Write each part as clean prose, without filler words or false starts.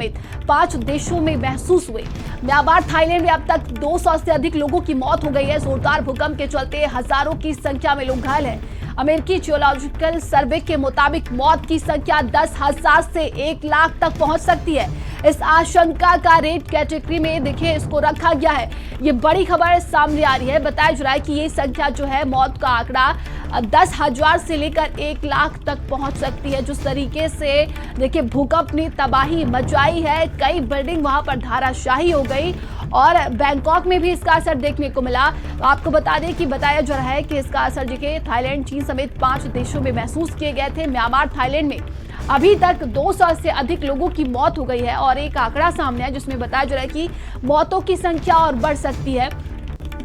समेत 5 देशों में महसूस हुए। म्यांमार, थाईलैंड में अब तक 200 से अधिक लोगों की मौत हो गई है। जोरदार भूकंप के चलते हजारों की संख्या में लोग घायल हैं। अमेरिकी जियोलॉजिकल सर्वे के मुताबिक मौत की संख्या 10,000 से 1 लाख तक पहुंच सकती है। इस आशंका का रेड कैटेगरी में देखिए इसको रखा गया है। ये बड़ी खबर सामने आ रही है। बताया जा रहा है कि ये संख्या जो है, मौत का आंकड़ा 10,000 से लेकर 1 लाख तक पहुंच सकती है। जिस तरीके से देखिए भूकंप ने तबाही मचाई है, कई बिल्डिंग वहां पर धराशायी हो गई और बैंकॉक में भी इसका असर देखने को मिला। आपको बता दें कि बताया जा रहा है कि इसका असर देखिए थाईलैंड, चीन समेत 5 देशों में महसूस किए गए थे। म्यांमार, थाईलैंड में अभी तक 200 से अधिक लोगों की मौत हो गई है और एक आंकड़ा सामने है जिसमें बताया जा रहा है कि मौतों की संख्या और बढ़ सकती है।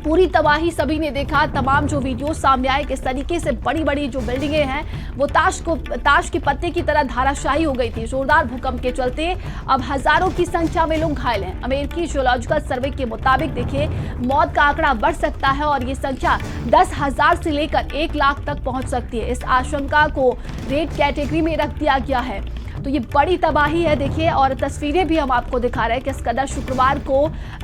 पूरी तबाही सभी ने देखा। तमाम जो वीडियो सामने आए, किस तरीके से बड़ी बड़ी जो बिल्डिंगें हैं वो ताश के पत्ते की तरह धाराशायी हो गई थी। जोरदार भूकंप के चलते अब हजारों की संख्या में लोग घायल हैं। अमेरिकी जियोलॉजिकल सर्वे के मुताबिक देखिए मौत का आंकड़ा बढ़ सकता है और ये संख्या 10,000 से लेकर 1 लाख तक पहुंच सकती है। इस आशंका को रेड कैटेगरी में रख दिया गया है। तो ये बड़ी तबाही है देखिए, और तस्वीरें भी हम आपको दिखा रहे हैं किस कदर शुक्रवार को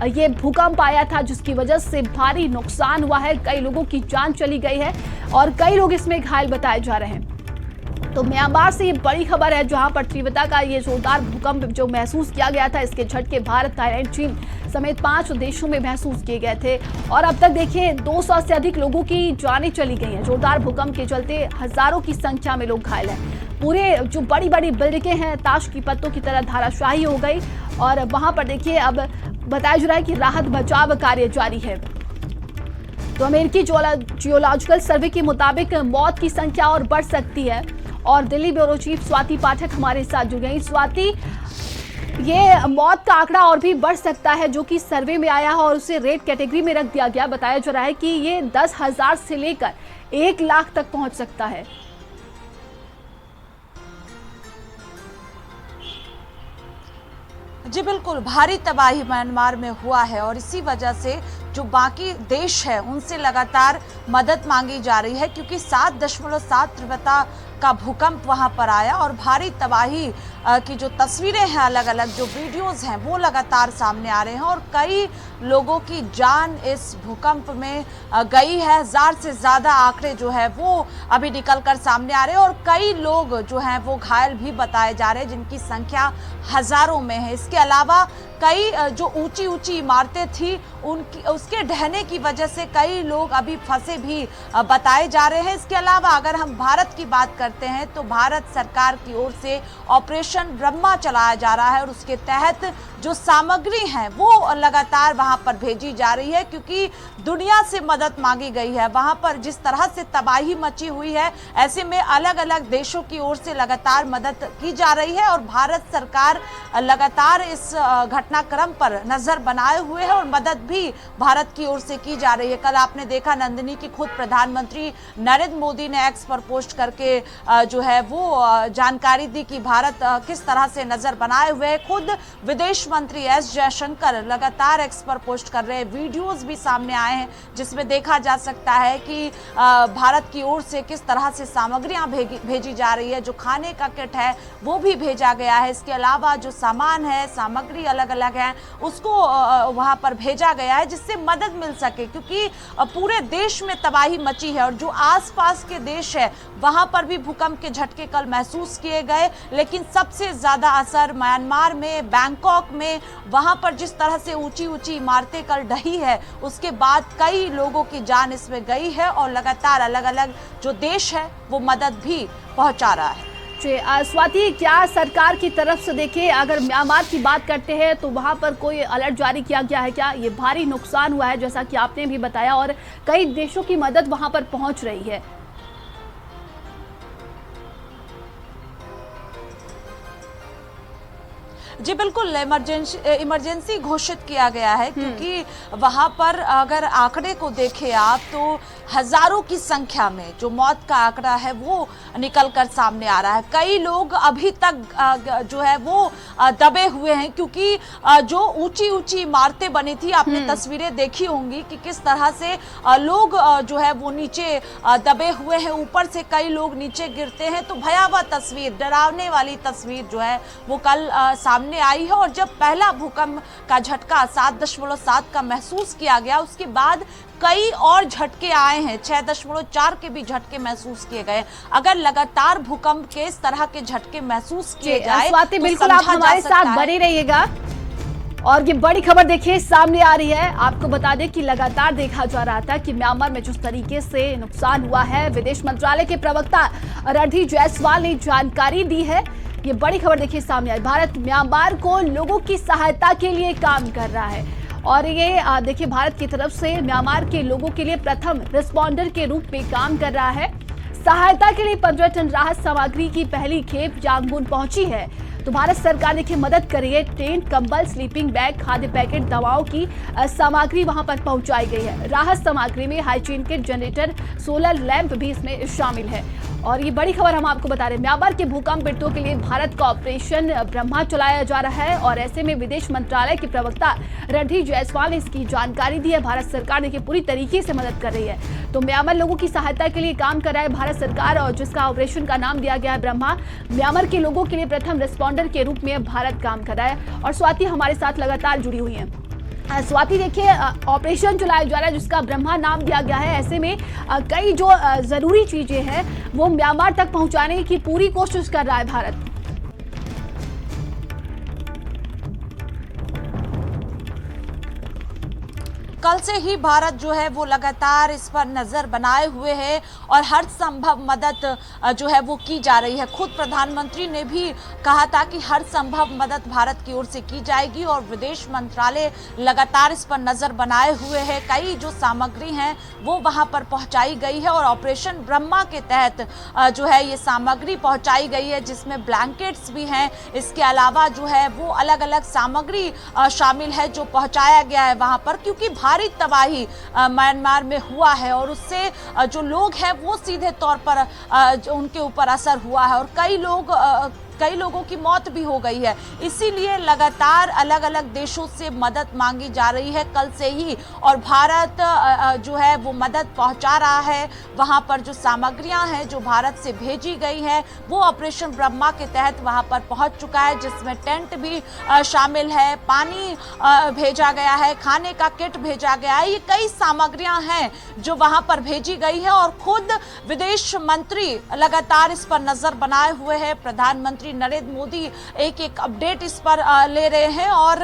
ये भूकंप आया था जिसकी वजह से भारी नुकसान हुआ है। कई लोगों की जान चली गई है और कई लोग इसमें घायल बताए जा रहे हैं। तो म्यांमार से ये बड़ी खबर है जहां पर तीव्रता का ये जोरदार भूकंप जो महसूस किया गया था, इसके झटके भारत, थाईलैंड, चीन समेत 5 देशों में महसूस किए गए थे और अब तक देखिए 200 से अधिक लोगों की जानें चली गई हैं। जोरदार भूकंप के चलते हजारों की संख्या में लोग घायल हैं। पूरे जो बड़ी बड़ी बिल्डिंगें हैं ताश की पत्तों की तरह धाराशायी हो गई और वहां पर देखिए अब बताया जा रहा है कि राहत बचाव कार्य जारी है। तो अमेरिकी जियोलॉजिकल सर्वे के मुताबिक मौत की संख्या और बढ़ सकती है और दिल्ली ब्यूरो चीफ स्वाति पाठक हमारे साथ जुड़ गई। स्वाति, ये मौत का आंकड़ा और भी बढ़ सकता है जो कि सर्वे में आया है और उसे रेड कैटेगरी में रख दिया गया। बताया जा रहा है कि ये 10,000 से लेकर 1 लाख तक पहुंच सकता है। जी बिल्कुल, भारी तबाही म्यांमार में हुआ है और इसी वजह से जो बाकी देश है उनसे लगातार मदद मांगी जा रही है क्योंकि 7.7 तीव्रता का भूकंप वहां पर आया और भारी तबाही की जो तस्वीरें हैं, अलग अलग जो वीडियोस हैं वो लगातार सामने आ रहे हैं और कई लोगों की जान इस भूकंप में गई है। 1000 से ज़्यादा आंकड़े जो है वो अभी निकल कर सामने आ रहे हैं और कई लोग जो हैं वो घायल भी बताए जा रहे हैं जिनकी संख्या हजारों में है। इसके अलावा कई जो ऊंची ऊंची इमारतें थी उसके ढहने की वजह से कई लोग अभी फंसे भी बताए जा रहे हैं। इसके अलावा अगर हम भारत की बात करते हैं तो भारत सरकार की ओर से ऑपरेशन ब्रह्मा चलाया जा रहा है और उसके तहत जो सामग्री है वो लगातार वहां पर भेजी जा रही है क्योंकि दुनिया से मदद मांगी गई है। वहां पर जिस तरह से तबाही मची हुई है, ऐसे में अलग अलग देशों की ओर से लगातार मदद की जा रही है और भारत सरकार लगातार इस घटनाक्रम पर नजर बनाए हुए है और मदद भी भारत की ओर से की जा रही है। कल आपने देखा नंदिनी की खुद प्रधानमंत्री नरेंद्र मोदी ने एक्स पर पोस्ट करके जो है वो जानकारी दी कि भारत किस तरह से नजर बनाए हुए है। खुद विदेश मंत्री एस जयशंकर लगातार एक्स पर पोस्ट कर रहे हैं। वीडियोस भी सामने आए हैं जिसमें देखा जा सकता है कि भारत की ओर से किस तरह से सामग्रियां भेजी जा रही है। जो खाने का किट है वो भी भेजा गया है। इसके अलावा जो सामान है, सामग्री अलग अलग है, उसको वहां पर भेजा गया है जिससे मदद मिल सके क्योंकि पूरे देश में तबाही मची है और जो आसपास के देश है वहां पर भी भूकंप के झटके कल महसूस किए गए। लेकिन सबसे ज्यादा असर म्यांमार में, बैंकॉक में, वहां पर जिस तरह से ऊंची ऊंची इमारतें कल ढही है उसके बाद कई लोगों की जान इसमें गई है और लगातार अलग अलग जो देश है वो मदद भी पहुंचा रहा है। स्वाति, क्या सरकार की तरफ से देखिए अगर म्यांमार की बात करते हैं तो वहां पर कोई अलर्ट जारी किया गया है क्या? ये भारी नुकसान हुआ है जैसा कि आपने भी बताया और कई देशों की मदद वहां पर पहुंच रही है। जी बिल्कुल, इमरजेंसी घोषित किया गया है क्योंकि वहां पर अगर आंकड़े को देखें आप तो हजारों की संख्या में जो मौत का आंकड़ा है वो निकल कर सामने आ रहा है। कई लोग अभी तक जो है वो दबे हुए हैं क्योंकि जो ऊंची ऊंची इमारतें बनी थी, आपने तस्वीरें देखी होंगी कि किस तरह से लोग जो है वो नीचे दबे हुए हैं, ऊपर से कई लोग नीचे गिरते हैं। तो भयावह तस्वीर, डरावने वाली तस्वीर जो है वो कल सामने सामने आई है। और जब पहला भूकंप का झटका 7.7 का महसूस किया गया, उसके बाद कई और झटके आए हैं, 6.4 के भी झटके महसूस किए गए। अगर लगातार भूकंप के इस तरह के झटके महसूस किए जाए स्वाति, तो बिल्कुल आप हमारे साथ बने रहिएगा। और ये बड़ी खबर देखिए सामने आ रही है। आपको बता दें कि लगातार देखा जा रहा था कि म्यांमार में जिस तरीके से नुकसान हुआ है, विदेश मंत्रालय के प्रवक्ता रणधीर जायसवाल ने जानकारी दी है। ये बड़ी खबर देखिए सामने आई। भारत म्यांमार को लोगों की सहायता के लिए काम कर रहा है और ये देखिए भारत की तरफ से म्यांमार के लोगों के लिए प्रथम रिस्पॉन्डर के रूप में काम कर रहा है। सहायता के लिए 15 टन राहत सामग्री की पहली खेप यांगून पहुंची है। तो भारत सरकार देखिए मदद करी है। टेंट, कंबल, स्लीपिंग बैग, खाद्य पैकेट, दवाओं की सामग्री वहां पर पहुंचाई गई है। राहत सामग्री में hygiene kit, generator, solar lamp भी इसमें शामिल है। और ये बड़ी खबर हम आपको बता रहे हैं, म्यांमार के भूकंप पीड़ितों के लिए भारत का ऑपरेशन ब्रह्मा चलाया जा रहा है और ऐसे में विदेश मंत्रालय के प्रवक्ता रणधीर जायसवाल ने इसकी जानकारी दी है। भारत सरकार देखिए पूरी तरीके से मदद कर रही है। तो म्यांमार लोगों की सहायता के लिए काम कर रहा है भारत सरकार, और जिसका ऑपरेशन का नाम दिया गया है ब्रह्मा। म्यांमार के लोगों के लिए प्रथम रिस्पॉन्डर के रूप में भारत काम कर रहा है। और स्वाति हमारे साथ लगातार जुड़ी हुई है। स्वाति देखिए ऑपरेशन चलाया जा रहा है जिसका ब्रह्मा नाम दिया गया है। ऐसे में कई जो जरूरी चीजें हैं वो म्यांमार तक पहुंचाने की पूरी कोशिश कर रहा है भारत। कल से ही भारत जो है वो लगातार इस पर नजर बनाए हुए है और हर संभव मदद जो है वो की जा रही है। खुद प्रधानमंत्री ने भी कहा था कि हर संभव मदद भारत की ओर से की जाएगी और विदेश मंत्रालय लगातार इस पर नजर बनाए हुए है। कई जो सामग्री हैं वो वहां पर पहुंचाई गई है और ऑपरेशन ब्रह्मा के तहत जो है ये सामग्री पहुंचाई गई है, जिसमें ब्लैंकेट्स भी हैं। इसके अलावा जो है वो अलग अलग सामग्री शामिल है जो पहुंचाया गया है वहां पर, क्योंकि भारी तबाही म्यांमार में हुआ है और उससे जो लोग हैं वो सीधे तौर पर उनके ऊपर असर हुआ है और कई लोगों की मौत भी हो गई है। इसीलिए लगातार अलग अलग देशों से मदद मांगी जा रही है कल से ही, और भारत जो है वो मदद पहुंचा रहा है। वहां पर जो सामग्रियां हैं जो भारत से भेजी गई हैं वो ऑपरेशन ब्रह्मा के तहत वहां पर पहुंच चुका है, जिसमें टेंट भी शामिल है, पानी भेजा गया है, खाने का किट भेजा गया है। ये कई सामग्रियां हैं जो वहां पर भेजी गई है और खुद विदेश मंत्री लगातार इस पर नजर बनाए हुए हैं। प्रधानमंत्री नरेंद्र मोदी एक अपडेट इस पर ले रहे हैं और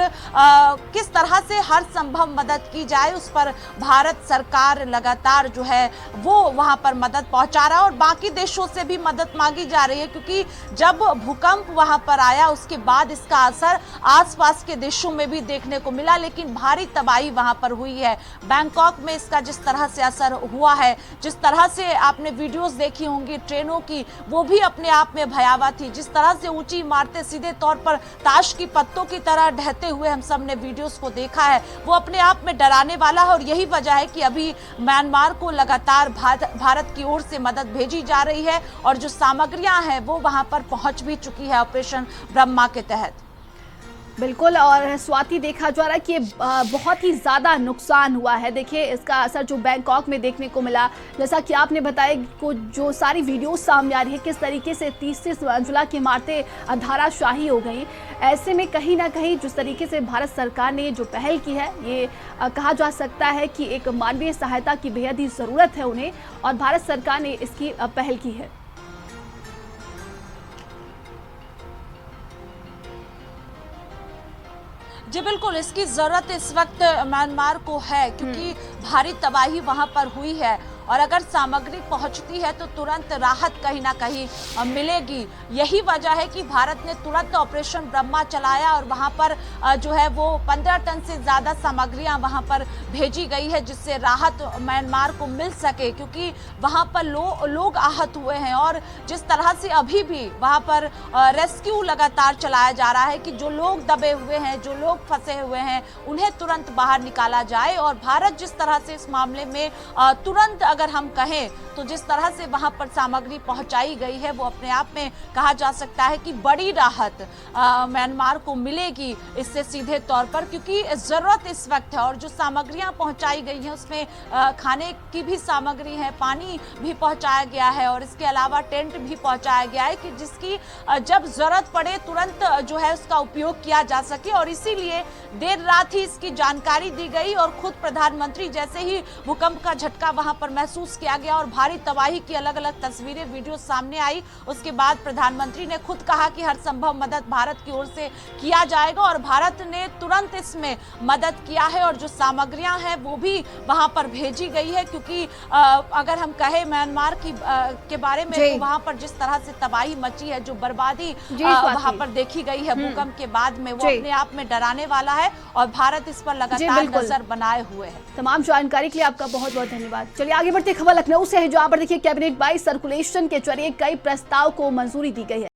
किस तरह से हर संभव मदद की जाए उस पर भारत सरकार लगातार जो है वो वहां पर मदद पहुंचा रहा है और बाकी देशों से भी मदद मांगी जा रही है, क्योंकि जब भूकंप वहां पर आया उसके बाद इसका असर आसपास के देशों में भी देखने को मिला, लेकिन भारी तबाही वहां पर हुई है। बैंकॉक में इसका जिस तरह से असर हुआ है, जिस तरह से आपने वीडियोस देखी होंगी ट्रेनों की, वो भी अपने आप में भयावह थी। जिस तरह से ऊंची इमारतें सीधे तौर पर ताश की पत्तों की तरह ढहते हुए हम सब ने वीडियोस को देखा है, वो अपने आप में डराने वाला है। और यही वजह है कि अभी म्यांमार को लगातार भारत की ओर से मदद भेजी जा रही है और जो सामग्रियां हैं वो वहां पर पहुंच भी चुकी है ऑपरेशन ब्रह्मा के तहत। बिल्कुल। और स्वाति देखा जा रहा है कि बहुत ही ज़्यादा नुकसान हुआ है। देखिए इसका असर जो बैंकॉक में देखने को मिला, जैसा कि आपने बताया को जो सारी वीडियो सामने आ रही है किस तरीके से 30 मंजिला की इमारतें धराशाही हो गई। ऐसे में कहीं ना कहीं जिस तरीके से भारत सरकार ने जो पहल की है, ये कहा जा सकता है कि एक मानवीय सहायता की बेहद ही ज़रूरत है उन्हें, और भारत सरकार ने इसकी पहल की है। जी बिल्कुल, इसकी ज़रूरत इस वक्त म्यांमार को है, क्योंकि भारी तबाही वहां पर हुई है और अगर सामग्री पहुंचती है तो तुरंत राहत कहीं ना कहीं मिलेगी। यही वजह है कि भारत ने तुरंत ऑपरेशन ब्रह्मा चलाया और वहां पर जो है वो 15 टन से ज़्यादा सामग्रियां वहां पर भेजी गई है, जिससे राहत म्यांमार को मिल सके, क्योंकि वहां पर लोग आहत हुए हैं। और जिस तरह से अभी भी वहां पर रेस्क्यू लगातार चलाया जा रहा है कि जो लोग दबे हुए हैं, जो लोग फंसे हुए हैं, उन्हें तुरंत बाहर निकाला जाए। और भारत जिस तरह से इस मामले में तुरंत अगर हम कहें तो जिस तरह से वहां पर सामग्री पहुंचाई गई है वो अपने आप में कहा जा सकता है कि बड़ी राहत म्यांमार को मिलेगी इससे सीधे तौर पर, क्योंकि जरूरत इस वक्त है। और जो सामग्रियां पहुंचाई गई हैं उसमें खाने की भी सामग्री है, पानी भी पहुंचाया गया है और इसके अलावा टेंट भी पहुंचाया गया है कि जिसकी जब जरूरत पड़े तुरंत जो है उसका उपयोग किया जा सके। और इसीलिए देर रात ही इसकी जानकारी दी गई और खुद प्रधानमंत्री जैसे ही भूकंप का झटका वहां पर महसूस किया गया और भारी तबाही की अलग अलग तस्वीरें वीडियो सामने आई, उसके बाद प्रधानमंत्री ने खुद कहा कि हर संभव मदद भारत की ओर से किया जाएगा और भारत ने तुरंत इसमें मदद किया है और जो सामग्रियां हैं वो भी वहां पर भेजी गई है। क्योंकि अगर हम कहें म्यांमार के बारे में तो वहां पर जिस तरह से तबाही मची है, जो बर्बादी वहां पर देखी गई है भूकंप के बाद में, वो अपने आप में डराने वाला है और भारत इस पर लगातार नजर बनाए हुए है। तमाम जानकारी के लिए आपका बहुत बहुत धन्यवाद। चलिए आगे बढ़ते खबर लखनऊ से है, जहां पर देखिए कैबिनेट बाई सर्कुलेशन के जरिए कई प्रस्ताव को मंजूरी दी गई है।